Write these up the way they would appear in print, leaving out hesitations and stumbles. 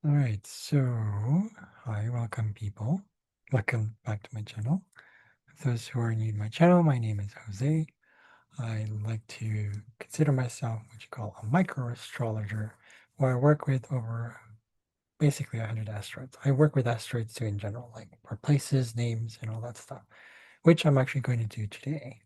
All right, so hi, welcome people. Welcome back to my channel. For those who are new to my channel, my name is Jose. I like to consider myself what you call a micro-astrologer, where I work with over basically 100 asteroids. I work with asteroids too in general, like for places, names, and all that stuff, which I'm actually going to do today.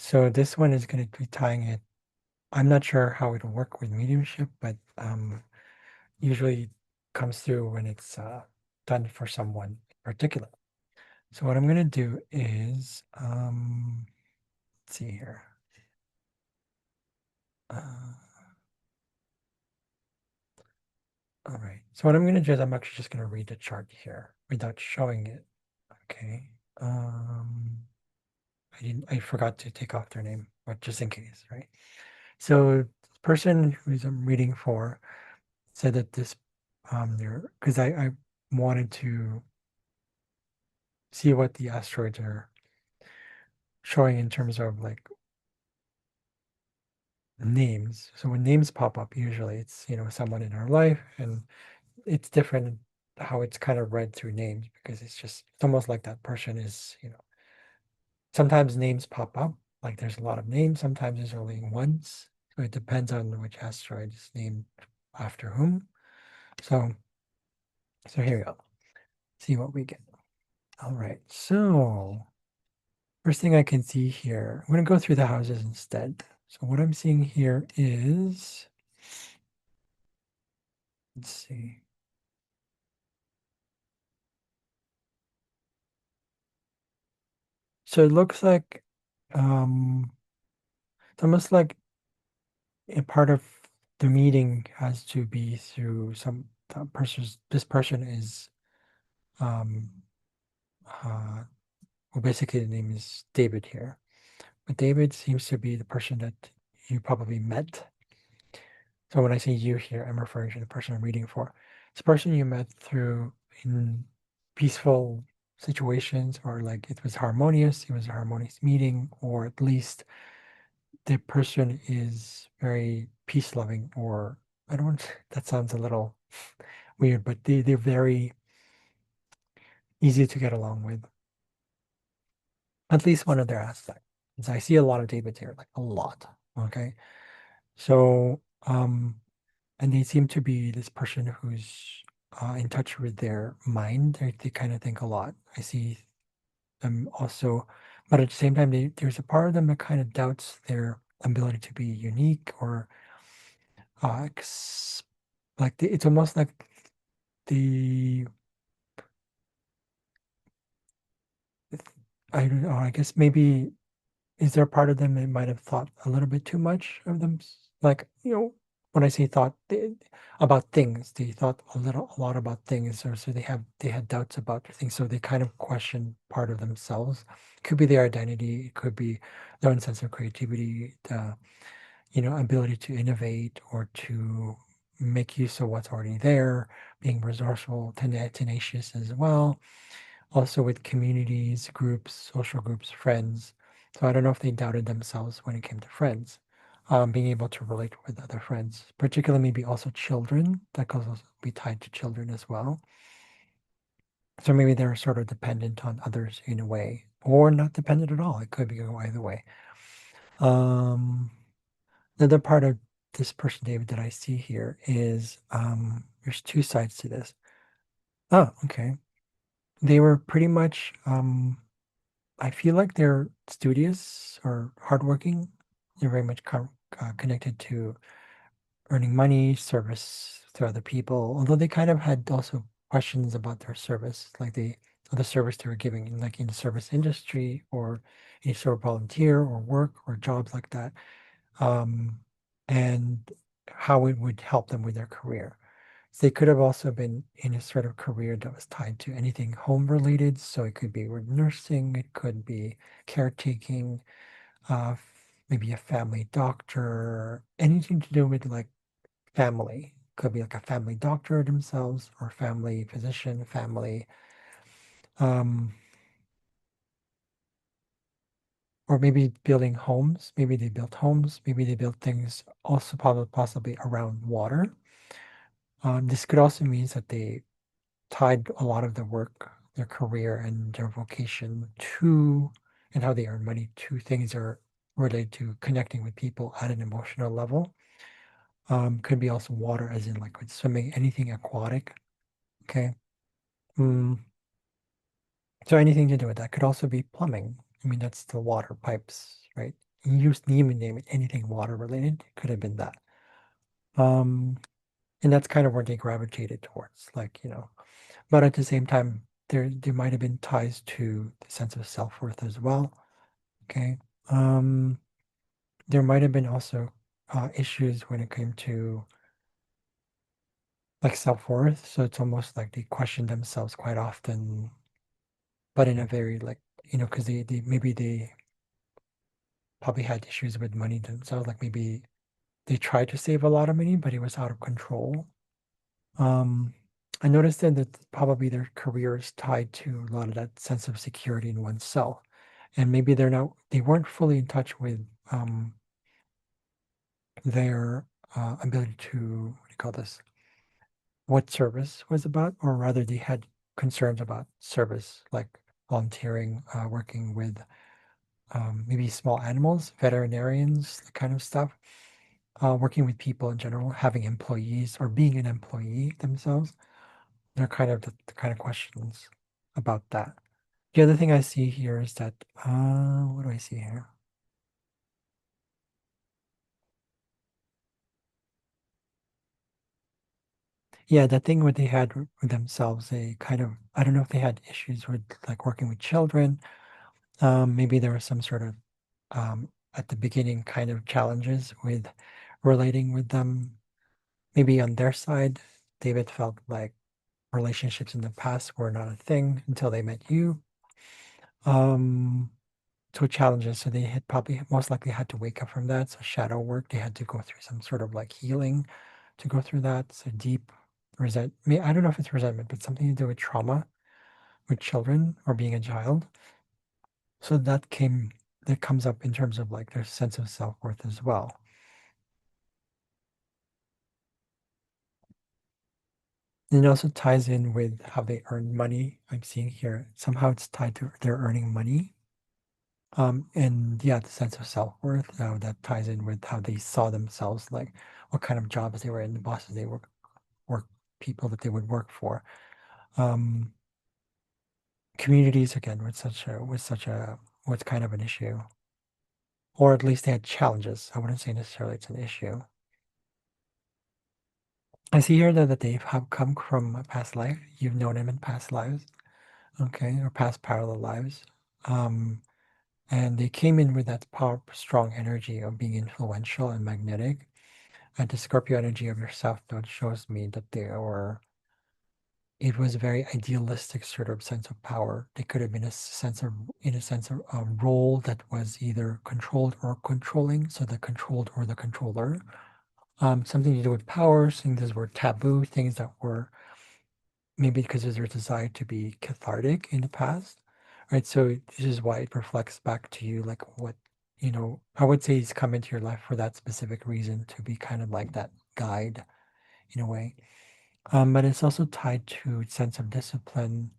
So this one is going to be tying it. I'm not sure how it'll work with mediumship, but usually comes through when it's done for someone in particular. So what I'm going to do is, let's see here. All right. So what I'm going to do is I'm actually just going to read the chart here without showing it. Okay. I forgot to take off their name, but just in case, right? So the person who's I'm reading for said that this, because I wanted to see what the asteroids are showing in terms of like names. So when names pop up, usually it's, someone in our life, and it's different how it's kind of read through names because it's almost like that person is, sometimes names pop up, like there's a lot of names, sometimes there's only once. So it depends on which asteroid is named after whom. So here we go. See what we get. All right. So first thing I can see here, I'm going to go through the houses instead. So what I'm seeing here is, let's see. So it looks like it's almost like a part of the meeting has to be through this person is um well, basically the name is David here. But David seems to be the person that you probably met. So when I say you here, I'm referring to the person I'm reading for. It's a person you met through in peaceful situations, or like it was harmonious, it was a harmonious meeting, or at least the person is very peace loving, or I don't want that sounds a little weird, but they're very easy to get along with. At least one of their aspects. So I see a lot of Davids here, like a lot. Okay. So and they seem to be this person who's in touch with their mind. They kind of think a lot. I see them also, but at the same time, there's a part of them that kind of doubts their ability to be unique, or it's almost like the I don't know. I guess maybe is there a part of them that might have thought a little bit too much of them? Like, when I say thought about things, they thought a lot about things, or so they had doubts about things, so they kind of question part of themselves. It could be their identity, it could be their own sense of creativity, the ability to innovate or to make use of what's already there, being resourceful, tenacious as well. Also with communities, groups, social groups, friends. So I don't know if they doubted themselves when it came to friends, being able to relate with other friends, particularly maybe also children. That could also be tied to children as well. So maybe they're sort of dependent on others in a way, or not dependent at all. It could be either way. Um, the other part of this person, David, that I see here is there's two sides to this. Oh, okay. They were pretty much I feel like they're studious or hardworking. They're very much connected to earning money, service to other people, although they kind of had also questions about their service, like the service they were giving, like in the service industry or any sort of volunteer or work or jobs like that, um, and how it would help them with their career. So they could have also been in a sort of career that was tied to anything home related. So it could be with nursing, it could be caretaking, maybe a family doctor, anything to do with like family. Could be like a family doctor themselves or family physician, family, um, or maybe building homes. Maybe they built homes. Maybe they built things also possibly around water. This could also mean that they tied a lot of their work, their career, and their vocation to, and how they earn money to things that are related to connecting with people at an emotional level. Could be also water, as in like with swimming, anything aquatic. Okay. Mm, so anything to do with that could also be plumbing. I mean, that's the water pipes, right? You just even name it, anything water related could have been that. Um, and that's kind of where they gravitated towards, like, but at the same time, there might have been ties to the sense of self-worth as well. Okay. Um, there might have been also issues when it came to like self-worth. So it's almost like they question themselves quite often, but in a very like, because they maybe they probably had issues with money themselves. Like maybe they tried to save a lot of money, but it was out of control. Um, I noticed then that probably their career is tied to a lot of that sense of security in oneself. And maybe they weren't fully in touch with their ability to, what do you call this? What service was about, or rather they had concerns about service, like volunteering, working with maybe small animals, veterinarians, that kind of stuff, working with people in general, having employees or being an employee themselves. They're kind of the kind of questions about that. The other thing I see here is that, what do I see here? Yeah, that thing what they had with themselves, they kind of, I don't know if they had issues with like working with children. Maybe there was some sort of, at the beginning, kind of challenges with relating with them. Maybe on their side, David felt like relationships in the past were not a thing until they met you. Um, so challenges. So they had probably most likely had to wake up from that. So shadow work, they had to go through some sort of like healing to go through that. So deep I don't know if it's resentment, but something to do with trauma with children or being a child. So that comes up in terms of like their sense of self-worth as well. And it also ties in with how they earn money. I'm seeing here somehow it's tied to their earning money. And yeah, the sense of self-worth, that ties in with how they saw themselves, like what kind of jobs they were in, the bosses they work people that they would work for. Um, communities again was kind of an issue. Or at least they had challenges. I wouldn't say necessarily it's an issue. I see here that they have come from a past life. You've known him in past lives, okay, or past parallel lives. Um, and they came in with that power, strong energy of being influential and magnetic. And the Scorpio energy of your South Node shows me that it was a very idealistic sort of sense of power. They could have been in a sense of a role that was either controlled or controlling. So the controlled or the controller. Something to do with power, things that were taboo, things that were maybe because of their desire to be cathartic in the past, right? So this is why it reflects back to you, like what, I would say he's come into your life for that specific reason to be kind of like that guide in a way. But it's also tied to sense of discipline,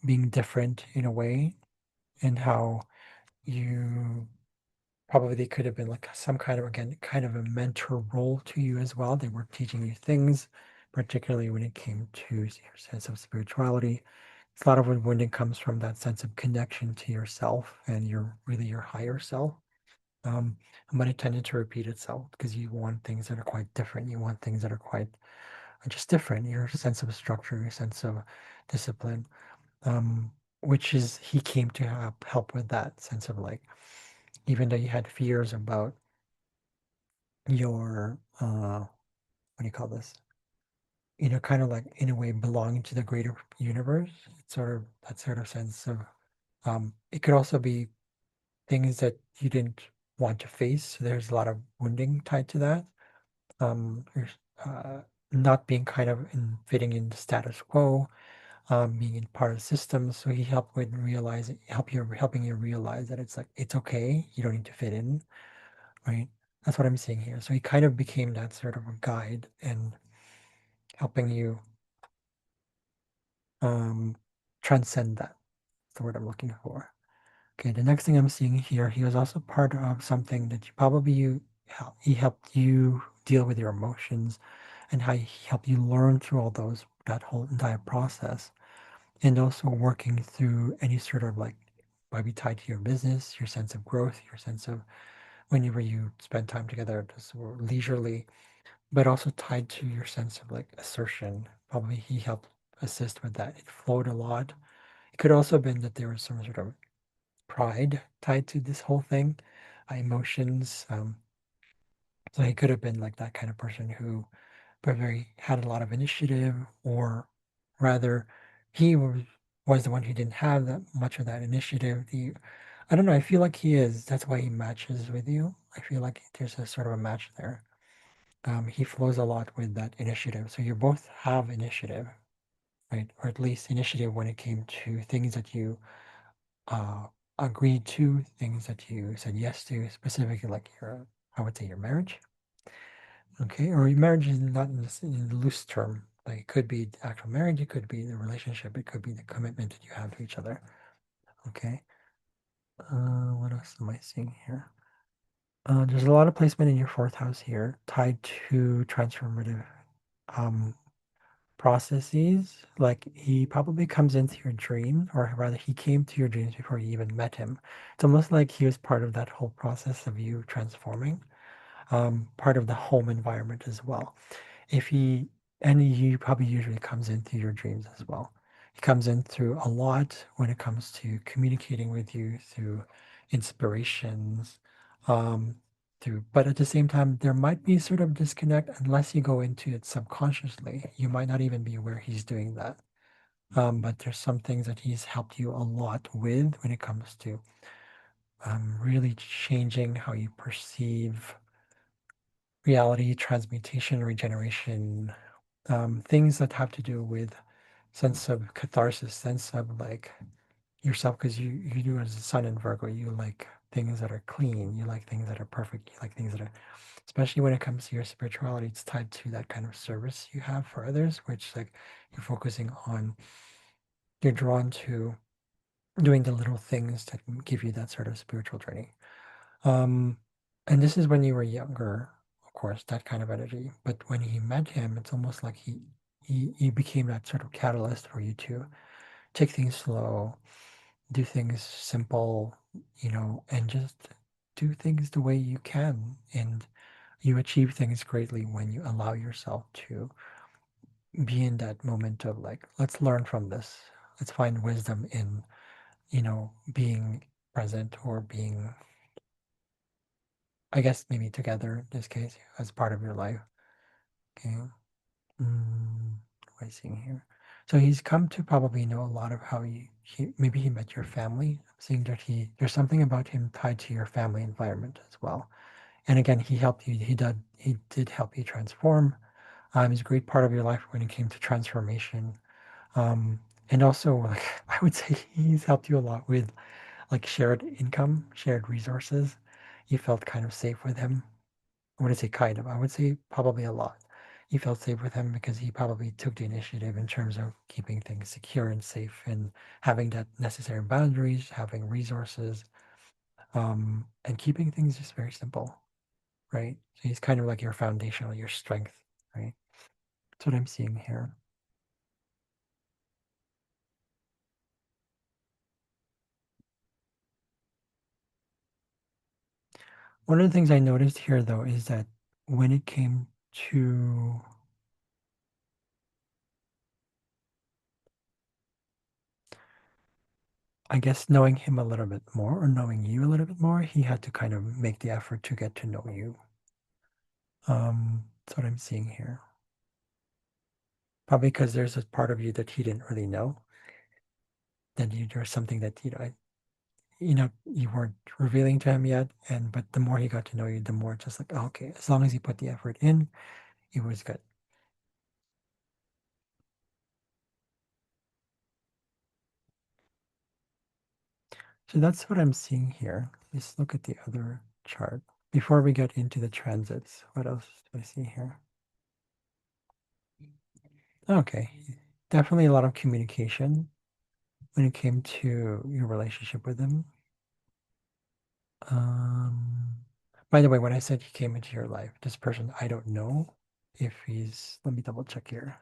being different in a way, and how you probably they could have been like some kind of, again, kind of a mentor role to you as well. They were teaching you things, particularly when it came to your sense of spirituality. A lot of when it comes from that sense of connection to yourself and your higher self. Um, but it tended to repeat itself because you want things that are quite different. You want things that are quite just different. Your sense of structure, your sense of discipline, um, which is he came to help with that sense of like, even though you had fears about your what do you call this? Kind of like in a way belonging to the greater universe. It's sort of that sort of sense of it could also be things that you didn't want to face. So there's a lot of wounding tied to that. There's not being kind of fitting in the status quo, being in part of the system. So he helped with helping you realize that it's like it's okay. You don't need to fit in, right? That's what I'm seeing here. So he kind of became that sort of a guide and helping you um, transcend that. That's the word I'm looking for. Okay, the next thing I'm seeing here, he was also part of something that he helped you deal with your emotions and how he helped you learn through all that whole entire process. And also working through any sort of like might be tied to your business, your sense of growth, your sense of whenever you spend time together just leisurely, but also tied to your sense of like assertion. Probably he helped assist with that. It flowed a lot. It could also have been that there was some sort of pride tied to this whole thing, emotions. So he could have been like that kind of person who very had a lot of initiative, or rather, he was the one who didn't have that much of that initiative. I don't know. I feel like he is. That's why he matches with you. I feel like there's a sort of a match there. He flows a lot with that initiative. So you both have initiative, right? Or at least initiative when it came to things that you uh, agreed to, things that you said yes to, specifically like I would say your marriage. Okay, or your marriage is not in the loose term. Like it could be the actual marriage, it could be the relationship, it could be the commitment that you have to each other. Okay. What else am I seeing here? There's a lot of placement in your fourth house here tied to transformative um, processes. Like he probably comes into your dream, or rather, he came to your dreams before you even met him. It's almost like he was part of that whole process of you transforming, part of the home environment as well. If he and he probably usually comes into your dreams as well. He comes in through a lot when it comes to communicating with you through inspirations, um, but at the same time, there might be sort of disconnect unless you go into it subconsciously. You might not even be aware he's doing that. But there's some things that he's helped you a lot with when it comes to really changing how you perceive reality, transmutation, regeneration, things that have to do with sense of catharsis, sense of like yourself, because you do as a sun in Virgo, you like things that are clean, you like things that are perfect, you like things that are, especially when it comes to your spirituality, it's tied to that kind of service you have for others, which like you're focusing on, you're drawn to doing the little things that give you that sort of spiritual journey. Um, and this is when you were younger, of course, that kind of energy. But when he met him, it's almost like he became that sort of catalyst for you to take things slow, do things simple, and just do things the way you can. And you achieve things greatly when you allow yourself to be in that moment of like, let's learn from this. Let's find wisdom in, being present or being, I guess, maybe together in this case as part of your life. Okay. What am I seeing here? So he's come to probably know a lot of how maybe he met your family. I'm seeing that there's something about him tied to your family environment as well. And again, he helped you. He did help you transform. He's a great part of your life when it came to transformation. Um, and also, like I would say, he's helped you a lot with like shared income, shared resources. You felt kind of safe with him. I wouldn't say kind of, I would say probably a lot. You felt safe with him because he probably took the initiative in terms of keeping things secure and safe and having that necessary boundaries, having resources, and keeping things just very simple, right? So he's kind of like your foundational, your strength, right? That's what I'm seeing here. One of the things I noticed here, though, is that when it came to, I guess, knowing him a little bit more or knowing you a little bit more, he had to kind of make the effort to get to know you. That's what I'm seeing here. Probably because there's a part of you that he didn't really know. That there's something that you weren't revealing to him yet, and but the more he got to know you, the more just like, oh, okay, as long as he put the effort in, it was good. So that's what I'm seeing here. Let's look at the other chart before we get into the transits. What else do I see here? Okay, definitely a lot of communication when it came to your relationship with him. Um, by the way, when I said he came into your life, this person, I don't know if he's, let me double check here.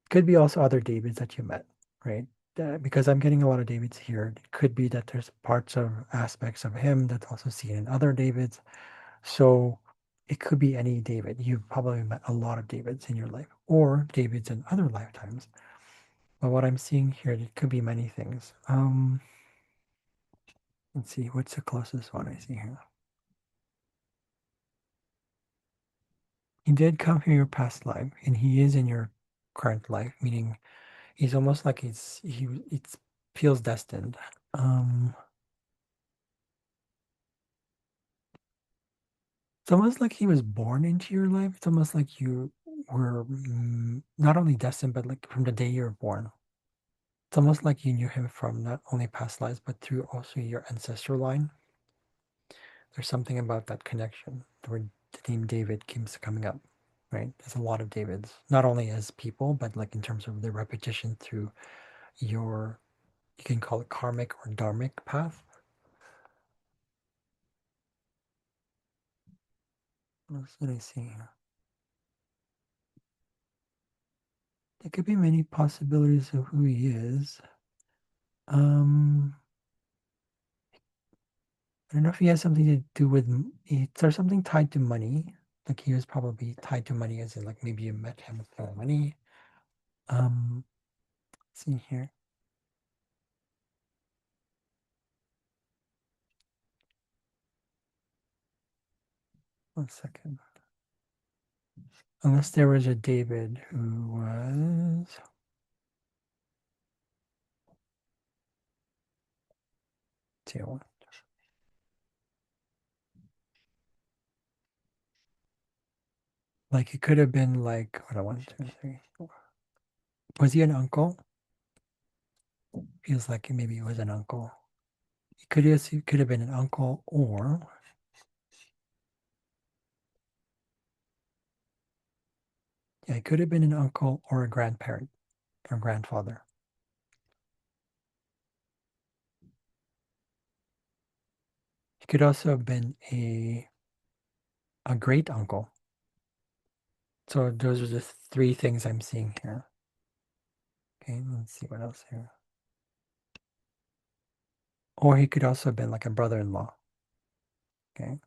Could be also other Davids that you met, right? Because I'm getting a lot of Davids here. It could be that there's parts of aspects of him that's also seen in other Davids. So it could be any David. You've probably met a lot of Davids in your life or Davids in other lifetimes. But what I'm seeing here, it could be many things. Let's see, what's the closest one I see here? He did come from your past life, and he is in your current life, meaning he's almost like it feels destined. Um, it's almost like he was born into your life. It's almost like you were not only destined, but like from the day you were born. It's almost like you knew him from not only past lives, but through also your ancestral line. There's something about that connection where the name David keeps coming up, right? There's a lot of Davids, not only as people, but like in terms of the repetition through your, you can call it karmic or dharmic path. What else did I see? There could be many possibilities of who he is. Um, I don't know if he has something to do with, is there something tied to money? Like he was probably tied to money as in like maybe you met him for money. Um, let's see here. 1 second. Unless there was a David who was, see, like it could have been like, what I want to say. Was he an uncle? Feels like maybe he was an uncle. He could have been an uncle, or yeah, it could have been an uncle or a grandparent or grandfather. He could also have been a great uncle. So those are the three things I'm seeing here. Okay, let's see what else here. Or he could also have been like a brother-in-law. Okay.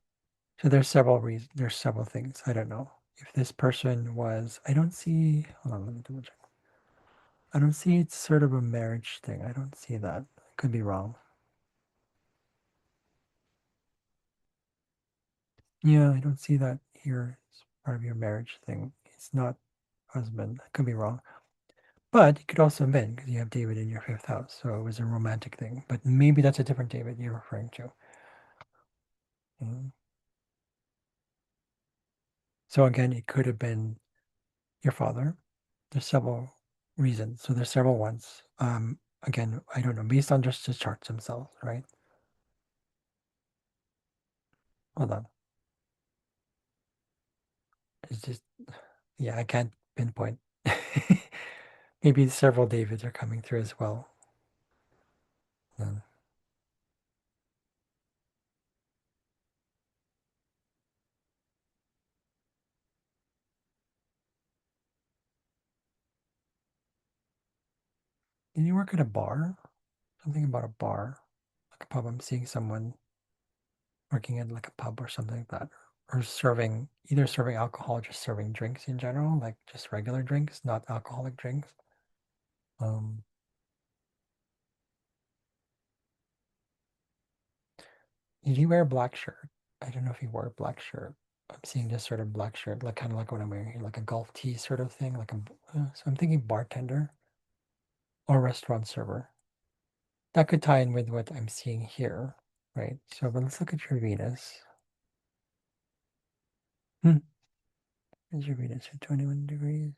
So there's several reasons. There's several things. I don't know if this person was. I don't see. Hold on, let me double check. I don't see it's sort of a marriage thing. I don't see that. I could be wrong. Yeah, I don't see that here as part of your marriage thing. It's not husband. I could be wrong. But it could also have been because you have David in your fifth house. So it was a romantic thing. But maybe that's a different David you're referring to. Mm. So again, it could have been your father. There's several reasons. So there's several ones. Again, I don't know, based on just the charts themselves, right? Hold on. It's just, yeah, I can't pinpoint. Maybe several Davids are coming through as well. Mm. Did you work at a bar? Something about a bar. like a pub. I'm seeing someone working at like a pub or something like that, or serving either serving alcohol or just serving drinks in general, like just regular drinks, not alcoholic drinks. Um, did he wear a black shirt? I don't know if he wore a black shirt. I'm seeing this sort of black shirt, like kind of like what I'm wearing here, like a golf tee sort of thing, like a. So I'm thinking bartender or restaurant server. That could tie in with what I'm seeing here, right? So, but let's look at your Venus. Hmm. Where's your Venus at 21 degrees?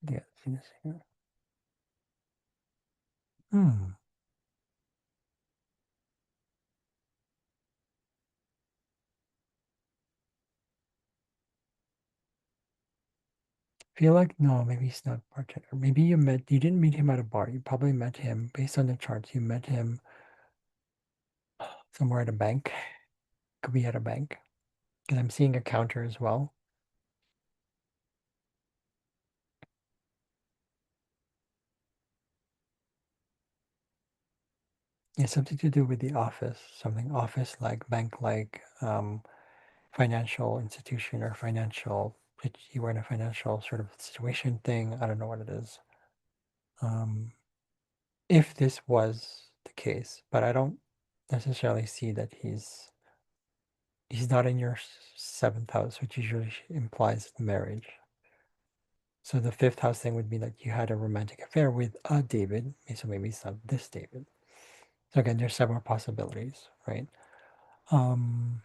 Yeah, Venus here. Hmm. Feel like no, maybe he's not bartender. Maybe you didn't meet him at a bar. You probably met him based on the charts. You met him somewhere at a bank. Could be at a bank because I'm seeing a counter as well. Yeah, something to do with the office, something office like bank like financial institution or financial. You were in a financial sort of situation thing. I don't know what it is. Um, if this was the case, but I don't necessarily see that he's not in your seventh house, which usually implies marriage. So the fifth house thing would be that you had a romantic affair with a David. So maybe it's not this David. So again, there's several possibilities, right? Um,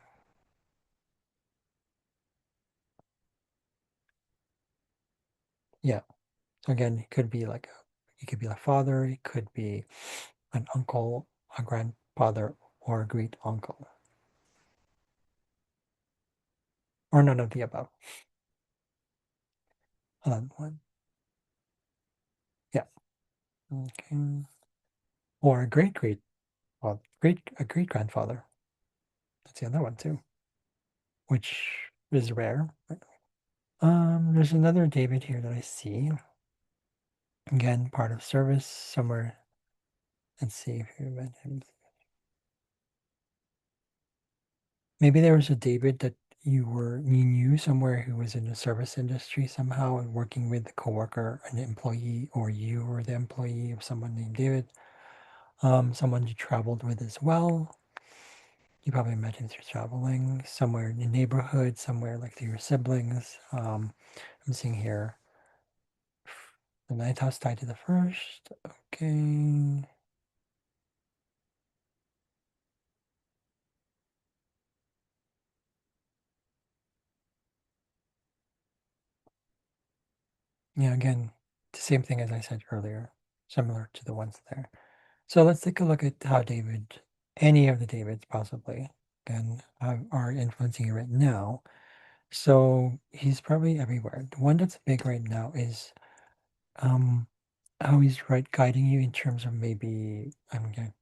yeah. So again, it could be like it could be a father, it could be an uncle, a grandfather, or a great uncle, or none of the above. One. Yeah. Okay. Or a a great grandfather. That's the other one too, which is rare. There's another David here that I see. Again, part of service somewhere. Let's see if you met him. Maybe there was a David that you knew somewhere who was in the service industry somehow and working with a coworker, an employee, or you were the employee of someone named David. Someone you traveled with as well. You probably met him through traveling somewhere in the neighborhood, somewhere like through your siblings. I'm seeing here the ninth house tied to the first. Okay. Yeah, again, the same thing as I said earlier, similar to the ones there. So let's take a look at how any of the Davids possibly, again, are influencing you right now. So he's probably everywhere. The one that's big right now is um how he's right guiding you in terms of maybe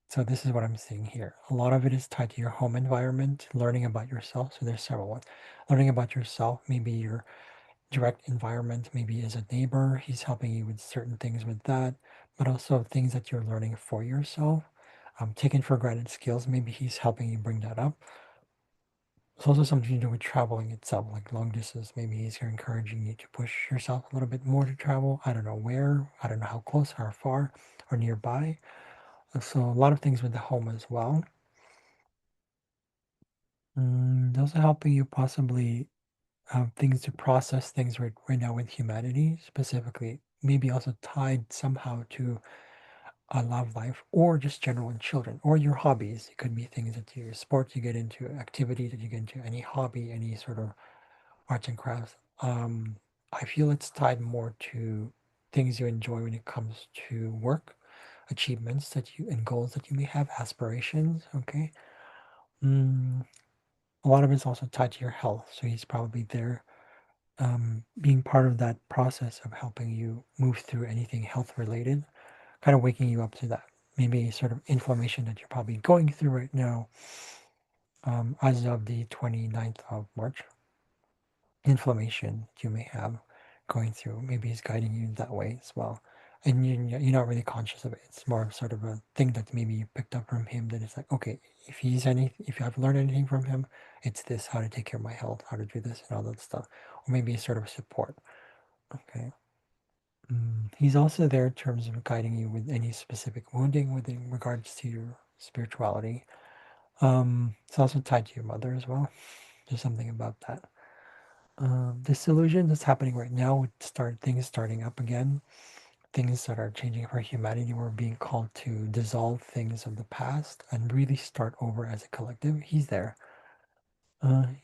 so this is what I'm seeing here. A lot of it is tied to your home environment, learning about yourself. So there's several ones. Learning about yourself, maybe your direct environment, maybe as a neighbor, he's helping you with certain things with that, but also things that you're learning for yourself. Taken for granted skills, maybe he's helping you bring that up. It's also something to do with traveling itself, like long distance. Maybe he's encouraging you to push yourself a little bit more to travel. I don't know where, I don't know how close, how far, or nearby. So a lot of things with the home as well. Those are helping you possibly have things to process things right now with humanity, specifically, maybe also tied somehow to a love life or just general in children or your hobbies. It could be things that you sports you get into, activity that you get into, any hobby, any sort of arts and crafts. I feel it's tied more to things you enjoy when it comes to work, achievements that you and goals that you may have, aspirations. Okay. Mm, a lot of it's also tied to your health. So he's probably there being part of that process of helping you move through anything health related, kind of waking you up to that. Maybe sort of inflammation that you're probably going through right now as of the 29th of March. Inflammation that you may have going through. Maybe he's guiding you that way as well. and you're not really conscious of it. It's more of sort of a thing that maybe you picked up from him. That it's like, okay, if I've learned anything from him, it's this: how to take care of my health, how to do this, and all that stuff, or maybe a sort of support. Okay. He's also there in terms of guiding you with any specific wounding within regards to your spirituality. It's also tied to your mother as well. There's something about that. This illusion that's happening right now with things starting up again, things that are changing for humanity. We're being called to dissolve things of the past and really start over as a collective. He's there.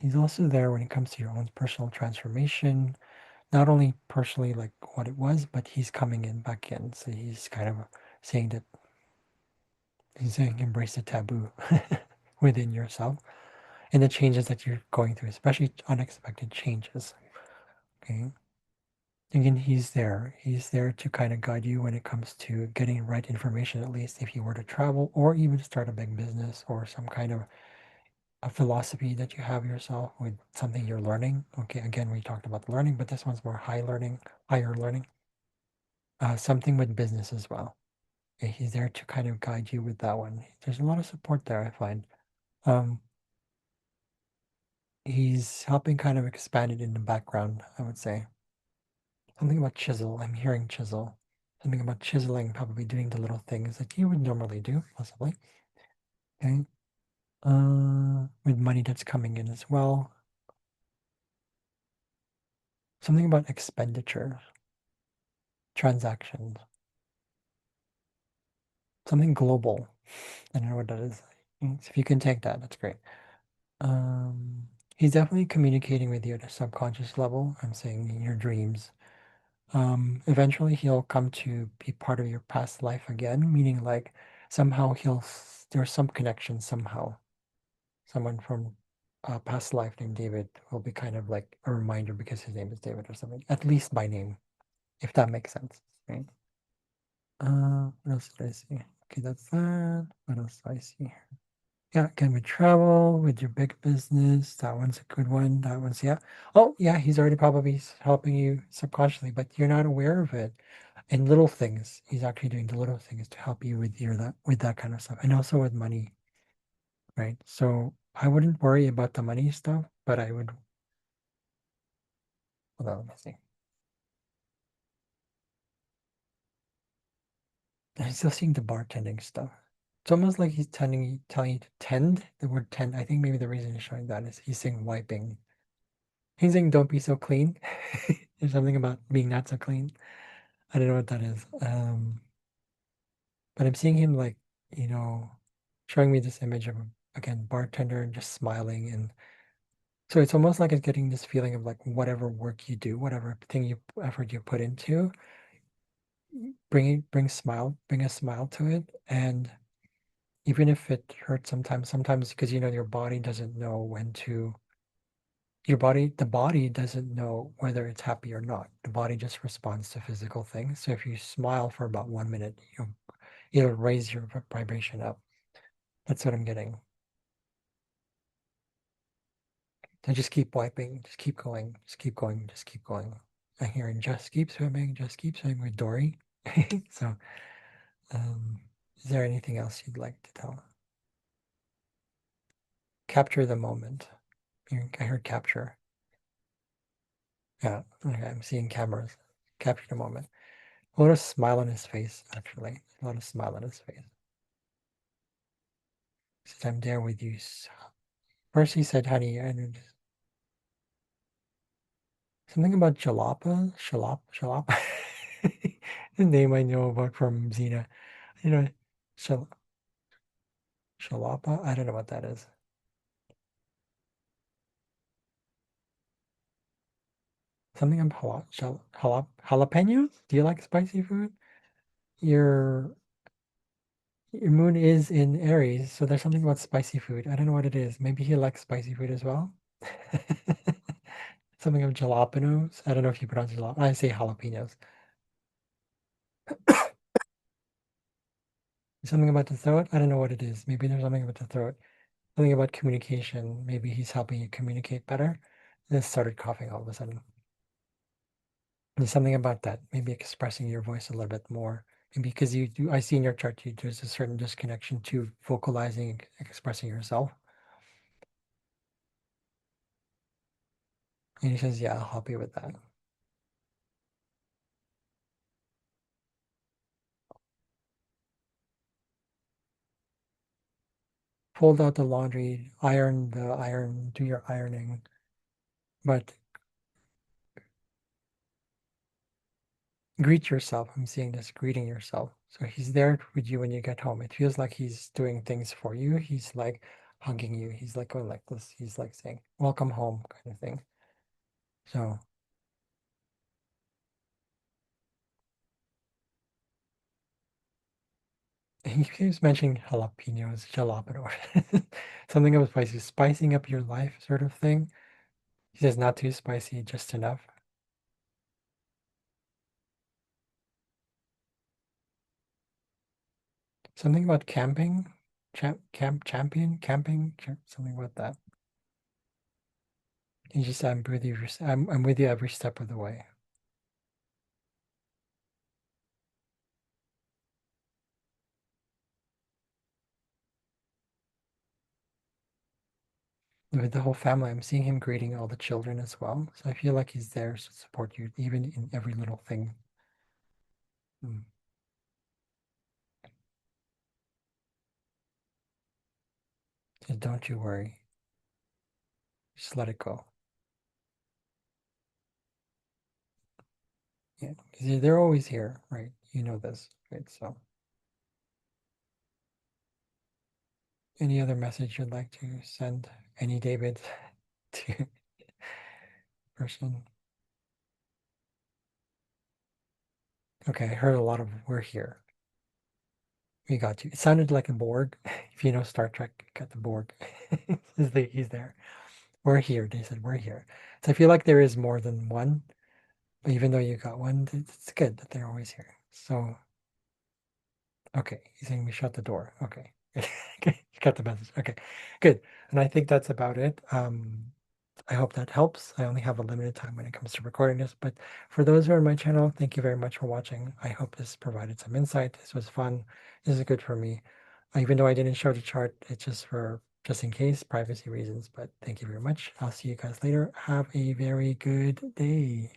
He's also there when it comes to your own personal transformation, not only personally like what it was, but he's coming in back in. So he's kind of saying that he's saying embrace the taboo within yourself and the changes that you're going through, especially unexpected changes. Okay. Again, he's there. He's there to kind of guide you when it comes to getting right information, at least if you were to travel or even start a big business or some kind of a philosophy that you have yourself with something you're learning. Okay, again, we talked about learning, but this one's more higher learning. Something with business as well. Okay, he's there to kind of guide you with that one. There's a lot of support there, I find. Um, he's helping kind of expand it in the background, I would say. Something about chisel. I'm hearing chisel. Something about chiseling, probably doing the little things that you would normally do, possibly. Okay. With money that's coming in as well. Something about expenditure, transactions, something global. I don't know what that is. If you can take that, that's great. Um, he's definitely communicating with you at a subconscious level. I'm saying in your dreams. Eventually he'll come to be part of your past life again, meaning like somehow there's some connection somehow. Someone from a past life named David will be kind of like a reminder because his name is David or something, at least by name, if that makes sense. Right? What else did I see? Okay, that's that. What else do I see? Yeah, again with travel, with your big business, that one's a good one. That one's yeah. Oh yeah, he's already probably helping you subconsciously, but you're not aware of it. And little things, he's actually doing the little things to help you with that kind of stuff, and also with money, right? So I wouldn't worry about the money stuff, but I would. Hold on, let me see. I'm still seeing the bartending stuff. It's almost like he's telling you to tend. The word tend. I think maybe the reason he's showing that is he's saying wiping. He's saying don't be so clean. There's something about being not so clean. I don't know what that is. But I'm seeing him like, you know, showing me this image of again bartender and just smiling, and so it's almost like it's getting this feeling of like whatever work you do, whatever thing you effort you put into, bring a smile to it, and even if it hurts sometimes because you know your body doesn't know when to the body doesn't know whether it's happy or not. The body just responds to physical things. So if you smile for about 1 minute, it'll raise your vibration up. That's what I'm getting. So just keep wiping, just keep going, just keep going, just keep going. I'm hearing just keep swimming with Dory. So, um, is there anything else you'd like to tell? Capture the moment. I heard capture. Yeah, okay, I'm seeing cameras. Capture the moment. A lot of smile on his face, actually. A lot of smile on his face. He said, I'm there with you. First he said, honey, and something about jalapa. The name I know about from Xena. You know, shal shalapa? I don't know what that is. Something about jalapenos? Do you like spicy food? Your your moon is in Aries, so there's something about spicy food. I don't know what it is. Maybe he likes spicy food as well. Something of jalapenos. I don't know if you pronounce jalap. I say jalapenos. Something about the throat. I don't know what it is. Maybe there's something about the throat. Something about communication. Maybe he's helping you communicate better. Then started coughing all of a sudden. There's something about that, maybe expressing your voice a little bit more. And because you do, I see in your chart, there's a certain disconnection to vocalizing, expressing yourself. And he says, yeah, I'll help you with that. Fold out the laundry, iron the iron, do your ironing. But greet yourself. I'm seeing this greeting yourself. So he's there with you when you get home. It feels like he's doing things for you. He's like hugging you. He's like going like this. He's like saying, welcome home, kind of thing. So he keeps mentioning jalapenos, jalapeno, something about spicy, spicing up your life sort of thing. He says not too spicy, just enough. Something about camping, camping, something about that. He just, I'm with you, I'm with you every step of the way. With the whole family, I'm seeing him greeting all the children as well. So I feel like he's there to support you, even in every little thing. Mm. So don't you worry. Just let it go. Yeah, because they're always here, right? You know this, right? So, any other message you'd like to send any David to person? Okay, I heard a lot of "we're here." We got you. It sounded like a Borg. If you know Star Trek, got the Borg. He's there. We're here. They said we're here. So I feel like there is more than one. But even though you got one, it's good that they're always here. So, okay, he's saying we shut the door. Okay, okay, you got the message. Okay, good. And I think that's about it. I hope that helps. I only have a limited time when it comes to recording this, but for those who are on my channel, thank you very much for watching. I hope this provided some insight. This was fun. This is good for me. Even though I didn't show the chart, it's just in case, privacy reasons, but thank you very much. I'll see you guys later. Have a very good day.